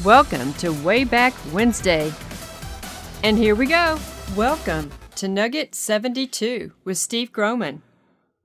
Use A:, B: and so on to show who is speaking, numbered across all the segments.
A: Welcome to Way Back Wednesday. And here we go. Welcome to Nugget 72 with Steve Groman.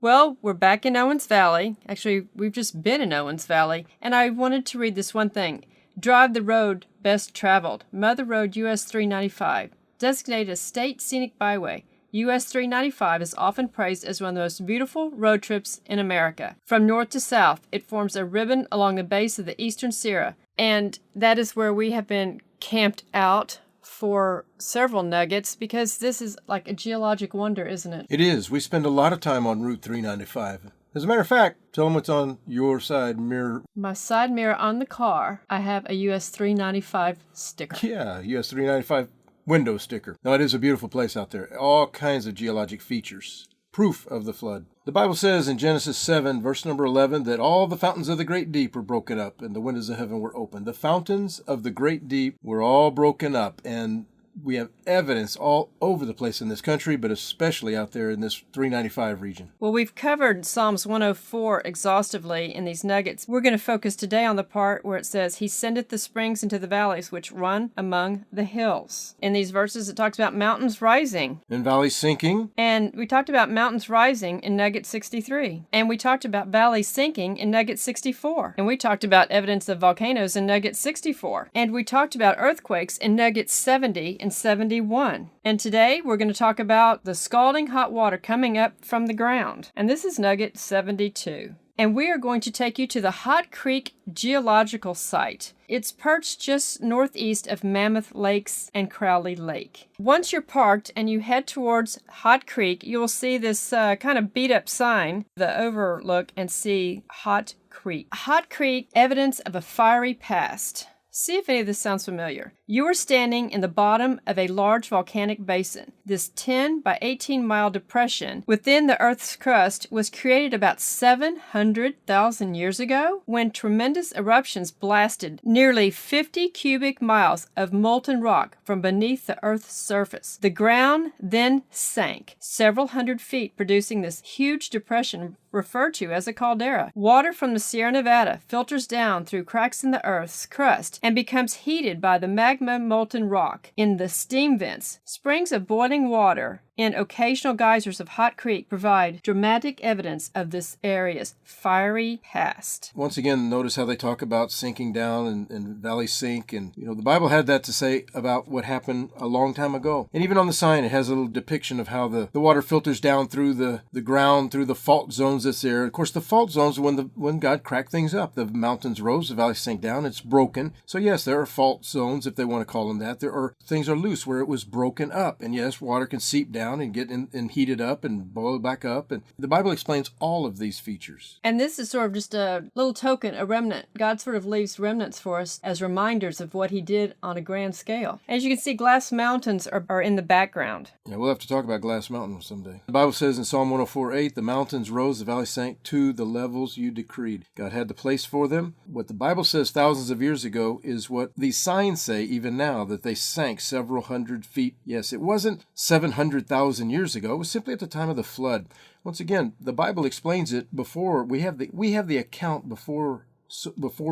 A: Well, we're back in Owens Valley. Actually, we've just been in Owens Valley. And I wanted to read this one thing. Drive the road best traveled. Mother Road US 395. Designated a state scenic byway. US 395 is often praised as one of the most beautiful road trips in America. From north to south, it forms a ribbon along the base of the Eastern Sierra, and that is where we have been camped out for several nuggets because this is like a geologic wonder, isn't it?
B: It is. We spend a lot of time on Route 395. As a matter of fact, tell them what's on your side mirror.
A: My side mirror on the car, I have a US 395 sticker.
B: Yeah, US 395 window sticker. Now, it is a beautiful place out there. All kinds of geologic features. Proof of the flood. The Bible says in Genesis 7, verse number 11, that all the fountains of the great deep were broken up and the windows of heaven were opened. The fountains of the great deep were all broken up, and we have evidence all over the place in this country, but especially out there in this 395 region.
A: Well, we've covered Psalms 104 exhaustively in these nuggets. We're going to focus today on the part where it says, He sendeth the springs into the valleys which run among the hills. In these verses, it talks about mountains rising.
B: And valleys sinking.
A: And we talked about mountains rising in Nugget 63. And we talked about valleys sinking in Nugget 64. And we talked about evidence of volcanoes in Nugget 64. And we talked about earthquakes in Nugget 70 and 71. And today we're going to talk about the scalding hot water coming up from the ground. And this is Nugget 72. And we are going to take you to the Hot Creek Geological Site. It's perched just northeast of Mammoth Lakes and Crowley Lake. Once you're parked and you head towards Hot Creek, you'll see this kind of beat-up sign, the overlook, and see Hot Creek. Hot Creek, evidence of a fiery past. See if any of this sounds familiar. You are standing in the bottom of a large volcanic basin. This 10 by 18 mile depression within the Earth's crust was created about 700,000 years ago when tremendous eruptions blasted nearly 50 cubic miles of molten rock from beneath the Earth's surface. The ground then sank several hundred feet, producing this huge depression referred to as a caldera. Water from the Sierra Nevada filters down through cracks in the Earth's crust and becomes heated by the magma molten rock in the steam vents. Springs of boiling water and occasional geysers of Hot Creek provide dramatic evidence of this area's fiery past.
B: Once again, notice how they talk about sinking down and valleys sink. And, the Bible had that to say about what happened a long time ago. And even on the sign, it has a little depiction of how the water filters down through the ground, through the fault zones that's there. Of course, the fault zones are when God cracked things up. The mountains rose, the valleys sank down, it's broken. So yes, there are fault zones, if they want to call them that. There are things are loose where it was broken up. And yes, water can seep down and get and heat it up and boil it back up. And the Bible explains all of these features.
A: And this is sort of just a little token, a remnant. God sort of leaves remnants for us as reminders of what he did on a grand scale. As you can see, glass mountains are in the background.
B: Yeah, we'll have to talk about Glass Mountain someday. The Bible says in Psalm 104:8, the mountains rose, the valley sank to the levels you decreed. God had the place for them. What the Bible says thousands of years ago is what these signs say even now, that they sank several hundred feet. Yes, it wasn't 700,000 years ago. It was simply at the time of the flood. Once again, the Bible explains it before we have the account before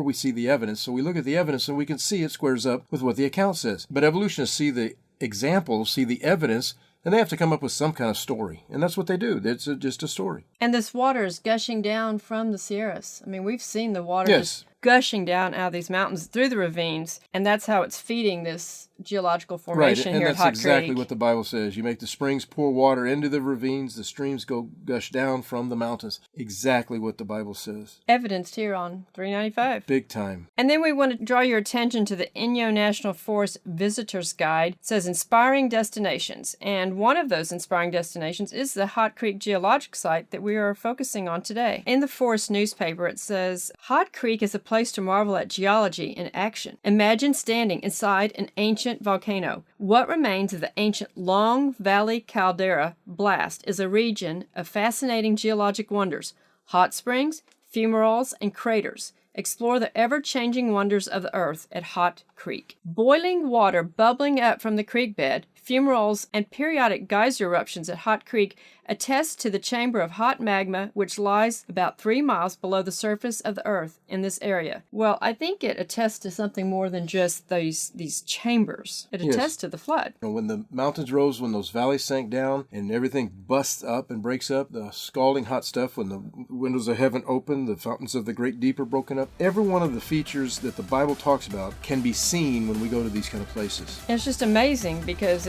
B: we see the evidence. So we look at the evidence and we can see it squares up with what the account says. But evolutionists see the example, see the evidence, and they have to come up with some kind of story. And that's what they do. It's just a story.
A: And this water is gushing down from the Sierras. I mean, we've seen the water
B: just
A: gushing down out of these mountains through the ravines, and that's how it's feeding this geological formation here at Hot Creek.
B: And that's exactly what the Bible says. You make the springs pour water into the ravines, the streams gush down from the mountains. Exactly what the Bible says.
A: Evidenced here on 395.
B: Big time.
A: And then we want to draw your attention to the Inyo National Forest Visitor's Guide. It says inspiring destinations, and one of those inspiring destinations is the Hot Creek Geologic Site that we are focusing on today. In the Forest newspaper, it says, Hot Creek is a place to marvel at geology in action. Imagine standing inside an ancient volcano. What remains of the ancient Long Valley Caldera blast is a region of fascinating geologic wonders, hot springs, fumaroles, and craters. Explore the ever-changing wonders of the earth at Hot Creek. Boiling water bubbling up from the creek bed, fumaroles, and periodic geyser eruptions at Hot Creek attests to the chamber of hot magma which lies about 3 miles below the surface of the Earth in this area. Well, I think it attests to something more than just these chambers. It attests to the flood.
B: When the mountains rose, when those valleys sank down, and everything busts up and breaks up, the scalding hot stuff, when the windows of heaven opened, the fountains of the great deep are broken up, every one of the features that the Bible talks about can be seen when we go to these kind of places.
A: And it's just amazing because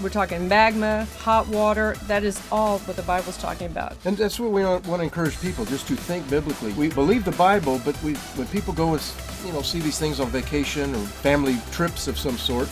A: we're talking magma, hot water. That is all what the Bible's talking about.
B: And that's what we want to encourage people, just to think biblically. We believe the Bible, but when people go and see these things on vacation or family trips of some sort,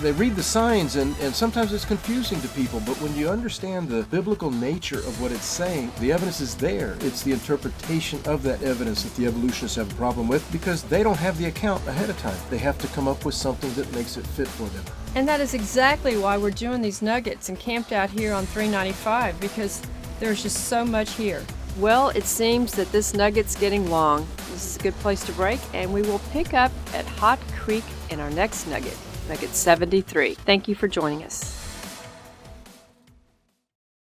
B: they read the signs, and sometimes it's confusing to people, but when you understand the biblical nature of what it's saying, the evidence is there. It's the interpretation of that evidence that the evolutionists have a problem with, because they don't have the account ahead of time. They have to come up with something that makes it fit for them.
A: And that is exactly why we're doing these nuggets and camped out here on 395, because there's just so much here. Well, it seems that this nugget's getting long. This is a good place to break, and we will pick up at Hot Creek in our next nugget. Nugget 73. Thank you for joining us.